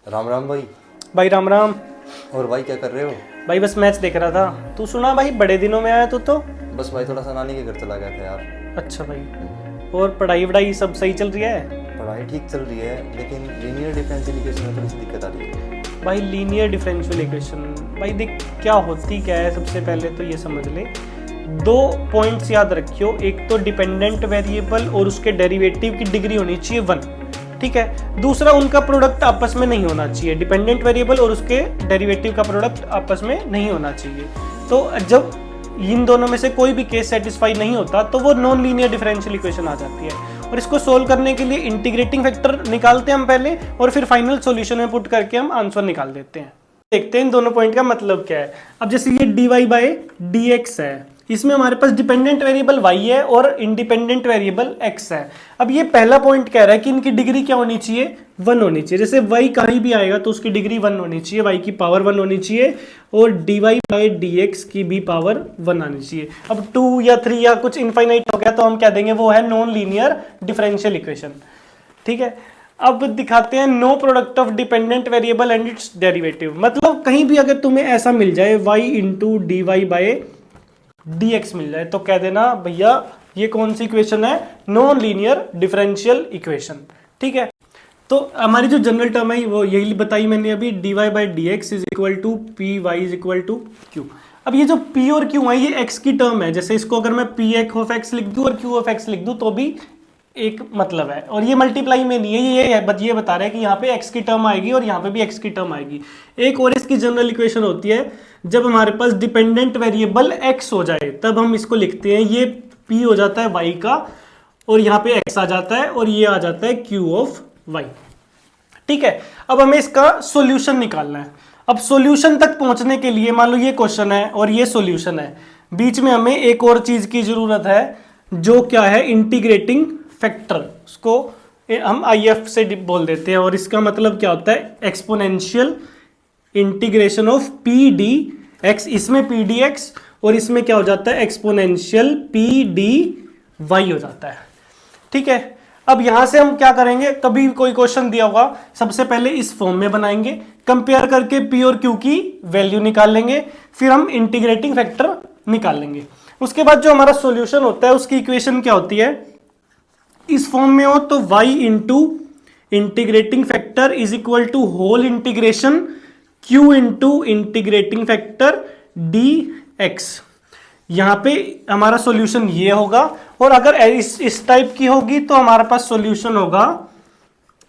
राम राम भाई। भाई राम राम। और भाई क्या कर रहे हो? भाई बस मैच देख रहा था। तू सुना भाई, बड़े दिनों में आया तू तो। बस भाई थोड़ा सा नानी के घर चला गया था यार। अच्छा भाई, और पढ़ाई वढ़ाई सब सही चल रही है? पढ़ाई ठीक चल रही है लेकिन लीनियर डिफरेंशियल इक्वेशन में थोड़ी सी दिक्कत आ रही है। भाई लीनियर डिफरेंशियल इक्वेशन, भाई देख क्या होती क्या है। सबसे पहले तो ये समझ ले, दो पॉइंट्स याद रखियो। एक तो डिपेंडेंट वेरिएबल और उसके डेरिवेटिव की डिग्री होनी चाहिए 1, ठीक है। दूसरा, उनका प्रोडक्ट आपस में नहीं होना चाहिए। डिपेंडेंट वेरिएबल और उसके डेरिवेटिव का प्रोडक्ट आपस में नहीं होना चाहिए। तो जब इन दोनों में से कोई भी केस सेटिस्फाई नहीं होता तो वो नॉन लीनियर डिफरेंशियल इक्वेशन आ जाती है। और इसको सोल्व करने के लिए इंटीग्रेटिंग फैक्टर निकालते हैं हम पहले, और फिर फाइनल सॉल्यूशन में पुट करके हम आंसर निकाल देते हैं। देखते हैं इन दोनों पॉइंट का मतलब क्या है। अब जैसे ये dy/dx है, इसमें हमारे पास डिपेंडेंट वेरिएबल y है और इंडिपेंडेंट वेरिएबल x है। अब ये पहला पॉइंट कह रहा है कि इनकी डिग्री क्या होनी चाहिए, 1 होनी चाहिए। जैसे y कहीं भी आएगा तो उसकी डिग्री 1 होनी चाहिए, y की पावर 1 होनी चाहिए, और dy/dx की भी पावर 1 आनी चाहिए। अब 2 या 3 या कुछ इनफाइनाइट हो गया तो हम कह देंगे वो है नॉन लीनियर डिफरेंशियल इक्वेशन, ठीक है। अब दिखाते हैं no product of dependent variable and its derivative. मतलब कहीं भी अगर तुम्हें ऐसा मिल जाए y इंटू dy/dx मिल जाए तो कह देना भैया ये कौन सी इक्वेशन है, नॉन लीनियर डिफरेंशियल इक्वेशन, ठीक है। तो हमारी जो जनरल टर्म है वो यही बताई मैंने अभी, dy/dx is equal to P Y is equal to Q. अब ये जो p और q है ये x की टर्म है। जैसे इसको अगर मैं p ऑफ x लिख दूं और q ऑफ x लिख दूं तो भी एक मतलब है, और ये मल्टीप्लाई में नहीं है, ये बता रहा है कि यहाँ पे x की टर्म आएगी और यहाँ पे भी x की टर्म आएगी। एक और इसकी जनरल इक्वेशन होती है, जब हमारे पास डिपेंडेंट वेरिएबल x हो जाए तब हम इसको लिखते हैं, ये p हो जाता है y का और यहाँ पे x आ जाता है और ये आ जाता है q ऑफ y, ठीक है। अब हमें इसका सॉल्यूशन निकालना है। अब सॉल्यूशन तक पहुंचने के लिए मान लो ये क्वेश्चन है और ये सॉल्यूशन है, बीच में हमें एक और चीज की जरूरत है जो क्या है, इंटीग्रेटिंग फैक्टर। उसको हम IF से बोल देते हैं, और इसका मतलब क्या होता है, एक्सपोनेंशियल इंटीग्रेशन ऑफ PDX। इसमें PDX और इसमें क्या हो जाता है, एक्सपोनेंशियल PDY हो जाता है, ठीक है। अब यहां से हम क्या करेंगे, कभी कोई क्वेश्चन दिया होगा सबसे पहले इस फॉर्म में बनाएंगे, कंपेयर करके P और Q की वैल्यू निकाल लेंगे, फिर हम इंटीग्रेटिंग फैक्टर निकाल लेंगे। उसके बाद जो हमारा सॉल्यूशन होता है उसकी इक्वेशन क्या होती है, इस फॉर्म में हो तो y into integrating factor is equal to whole integration q into integrating factor dx। यहां पे हमारा सॉल्यूशन ये होगा, और अगर इस टाइप की होगी तो हमारे पास सॉल्यूशन होगा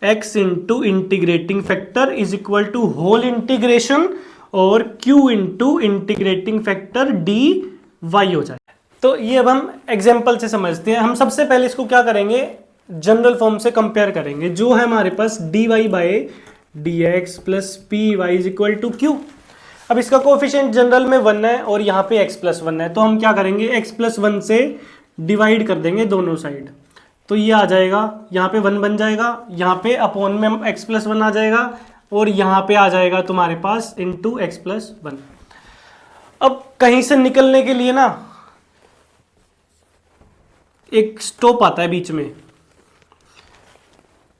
x into integrating factor is equal to whole integration और q into integrating factor dy हो जाए। तो ये अब हम एग्जाम्पल से समझते हैं। हम सबसे पहले इसको क्या करेंगे, जनरल फॉर्म से कंपेयर करेंगे, जो है हमारे पास dy/dx plus P Y is equal to Q. अब इसका कोएफिशिएंट जनरल में 1 है और यहाँ पे x प्लस 1 है, तो हम क्या करेंगे, x प्लस 1 से डिवाइड कर देंगे दोनों साइड, तो ये आ जाएगा, यहाँ पे 1 बन जाएगा, यहाँ पे अपॉन में x प्लस 1 आ जाएगा, और यहाँ पे आ जाएगा तुम्हारे पास इंटू x प्लस 1। अब कहीं से निकलने के लिए ना एक स्टॉप आता है बीच में,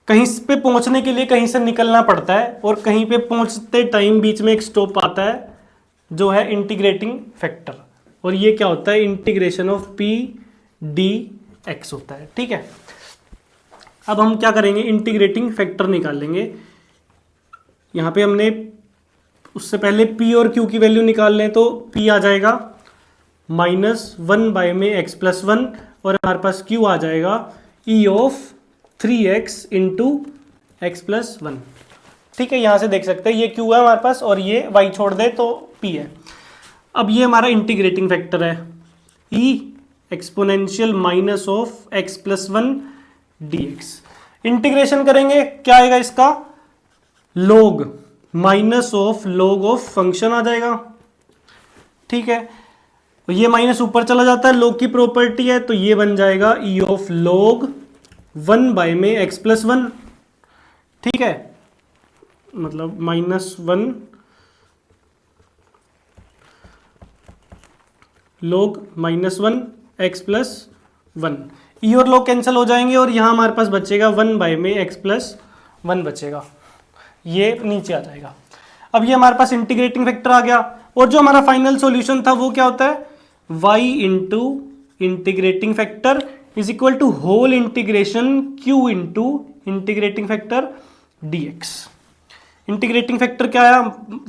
कहीं पे पहुंचने के लिए कहीं से निकलना पड़ता है, और कहीं पे पहुंचते टाइम बीच में एक स्टॉप आता है जो है इंटीग्रेटिंग फैक्टर, और ये क्या होता है, इंटीग्रेशन ऑफ PDX होता है, ठीक है। अब हम क्या करेंगे, इंटीग्रेटिंग फैक्टर निकाल लेंगे। यहां पे हमने उससे पहले P और Q की वैल्यू निकाल लें तो P आ जाएगा -1 बाय में x प्लस 1, और हमारे पास Q आ जाएगा E of 3x into x plus 1, ठीक है। यहां से देख सकते हैं ये Q है हमारे पास और ये y छोड़ दे तो P है। अब ये हमारा इंटीग्रेटिंग फैक्टर है, E exponential minus of x plus 1 dx। Integration करेंगे क्या आएगा इसका, log minus of log of function आ जाएगा, ठीक है। ये माइनस ऊपर चला जाता है, log की प्रॉपर्टी है, तो ये बन जाएगा e ऑफ log 1 बाय में x प्लस 1, ठीक है। मतलब -1 log -1 x प्लस 1, ई और log कैंसिल हो जाएंगे और यहां हमारे पास बचेगा 1 बाय में x प्लस 1 बचेगा। ये नीचे आ जाएगा। अब ये हमारे पास इंटीग्रेटिंग फैक्टर आ गया, और जो हमारा फाइनल सॉल्यूशन था वो क्या होता है, y into integrating factor is equal to whole integration q into integrating factor dx। Integrating factor क्या आया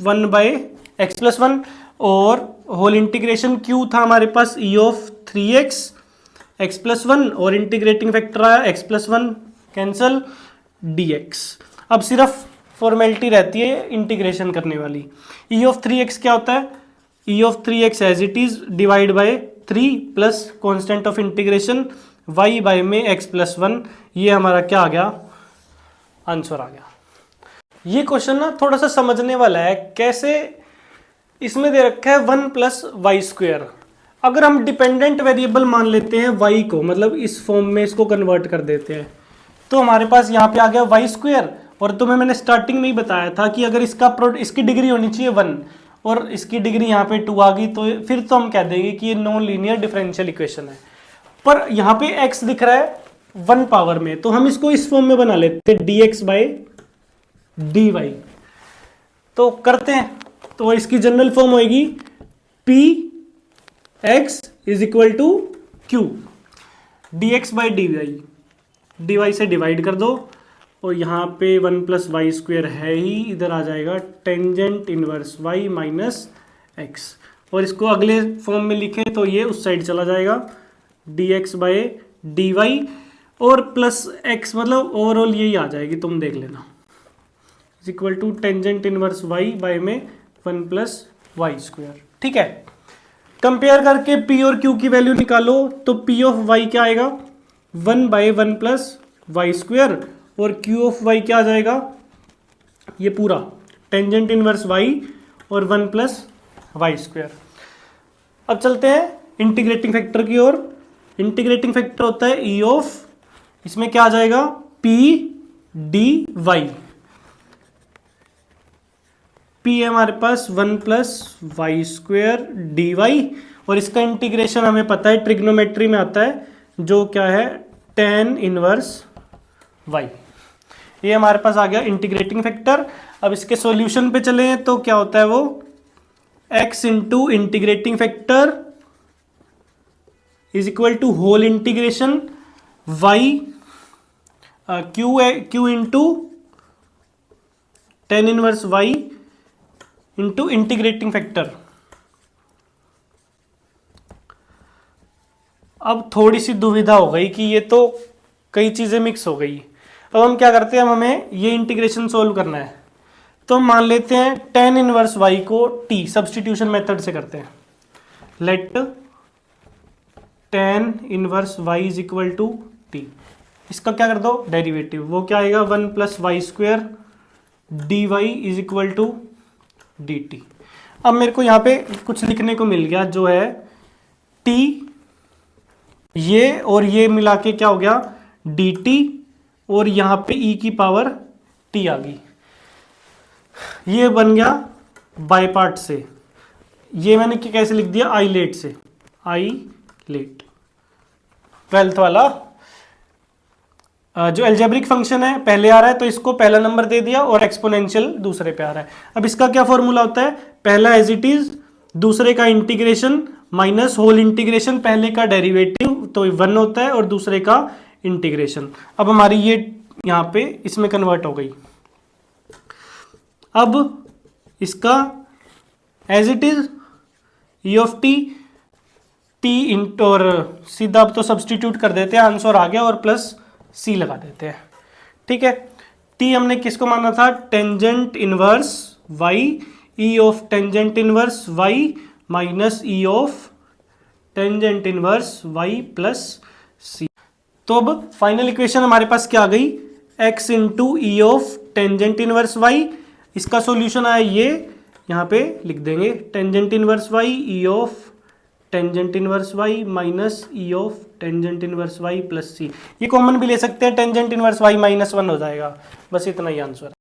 1/x+1, और होल इंटीग्रेशन q था हमारे पास e ऑफ 3x x+1, और इंटीग्रेटिंग फैक्टर आया x+1 कैंसल dx। अब सिर्फ फॉर्मेलिटी रहती है इंटीग्रेशन करने वाली। e ऑफ 3x क्या होता है, e of 3x as it is divide by 3 plus constant of integration y by में x+1। ये हमारा क्या आ गया, आंसर आ गया। ये क्वेश्चन ना थोड़ा सा समझने वाला है। कैसे, इसमें दे रखा है 1 प्लस वाई स्क्वेयर। अगर हम डिपेंडेंट वेरिएबल मान लेते हैं y को, मतलब इस फॉर्म में इसको कन्वर्ट कर देते हैं, तो हमारे पास यहाँ पे आ गया वाई स्क्वेयर। और तुम्हें मैंने स्टार्टिंग में ही बताया था कि अगर इसकी डिग्री होनी चाहिए 1 और इसकी डिग्री यहाँ पे 2 आ गई, तो फिर तो हम कह देंगे कि ये नॉन लीनियर डिफरेंशियल इक्वेशन है। पर यहाँ पे x दिख रहा है 1 पावर में, तो हम इसको इस फॉर्म में बना लेते हैं dx बाई dy। तो करते हैं, तो इसकी जनरल फॉर्म होगी px is equal to q dx by dy से डिवाइड कर दो, और यहाँ पे 1 प्लस वाई स्क्वेयर है ही, इधर आ जाएगा tangent inverse y minus x। और इसको अगले फॉर्म में लिखें तो ये उस साइड चला जाएगा dx बाई dy, और प्लस x, मतलब ओवरऑल यही आ जाएगी, तुम देख लेना, is equal to tangent inverse y by में 1 प्लस वाई स्क्वेयर। ठीक है, कंपेयर करके p और q की वैल्यू निकालो, तो p ऑफ y क्या आएगा 1 बाई 1 प्लस वाई स्क्वेयर, और q ऑफ y क्या आ जाएगा, ये पूरा टेंजेंट इनवर्स y और 1 प्लस वाई स्क्वेयर। अब चलते हैं इंटीग्रेटिंग फैक्टर की ओर। इंटीग्रेटिंग फैक्टर होता है e ऑफ, इसमें क्या आ जाएगा p dy। p है हमारे पास 1 प्लस वाई स्क्वेयर dy, और इसका इंटीग्रेशन हमें पता है ट्रिग्नोमेट्री में आता है, जो क्या है tan इनवर्स y। ये हमारे पास आ गया इंटीग्रेटिंग फैक्टर। अब इसके सॉल्यूशन पे चले तो क्या होता है वो x into integrating factor is equal to whole integration y q into tan inverse y into integrating factor. अब थोड़ी सी दुविधा हो गई कि ये तो कई चीजें मिक्स हो गई। अब हम क्या करते हैं, हमें ये इंटीग्रेशन सोल्व करना है, तो हम मान लेते हैं tan इनवर्स y को t सब्स्टिट्यूशन मेथड से करते हैं। Let tan inverse y is equal to t, इसका क्या कर दो डेरिवेटिव, वो क्या आएगा 1 plus Y square dy is equal to dt। अब मेरे को यहाँ पे कुछ लिखने को मिल गया, जो है t, ये और ये मिला के क्या हो गया dt, और यहाँ पे e की पावर t आ गई। ये बन गया बाय पार्ट से, ये मैंने कैसे लिख दिया आई लेट से, आई लेट 12th वाला जो एल्जेब्रिक फंक्शन है पहले आ रहा है, तो इसको पहला नंबर दे दिया, और एक्सपोनेंशियल दूसरे पे आ रहा है। अब इसका क्या फॉर्मूला होता है, पहला एज इट इज, दूसरे का इंटीग्रेशन माइनस होल इंटीग्रेशन, पहले का डेरिवेटिव तो 1 होता है और दूसरे का इंटीग्रेशन। अब हमारी ये यहाँ पे इसमें कन्वर्ट हो गई। अब इसका as it is E of T इंट, और सीधा अब तो सब्सटीट्यूट कर देते हैं, आंसर आ गया, और प्लस सी लगा देते हैं। ठीक है, टी हमने किसको माना था, tangent inverse y, e of tangent inverse y minus e of tangent inverse y plus c. तो अब फाइनल इक्वेशन हमारे पास क्या आ गई, x into e of tangent inverse y। इसका सॉल्यूशन आया ये, यहाँ पे लिख देंगे tangent inverse y e of tangent inverse y minus e of tangent inverse y plus c. ये कॉमन भी ले सकते हैं, टेंजेंट इनवर्स y -1 हो जाएगा, बस इतना ही आंसर है।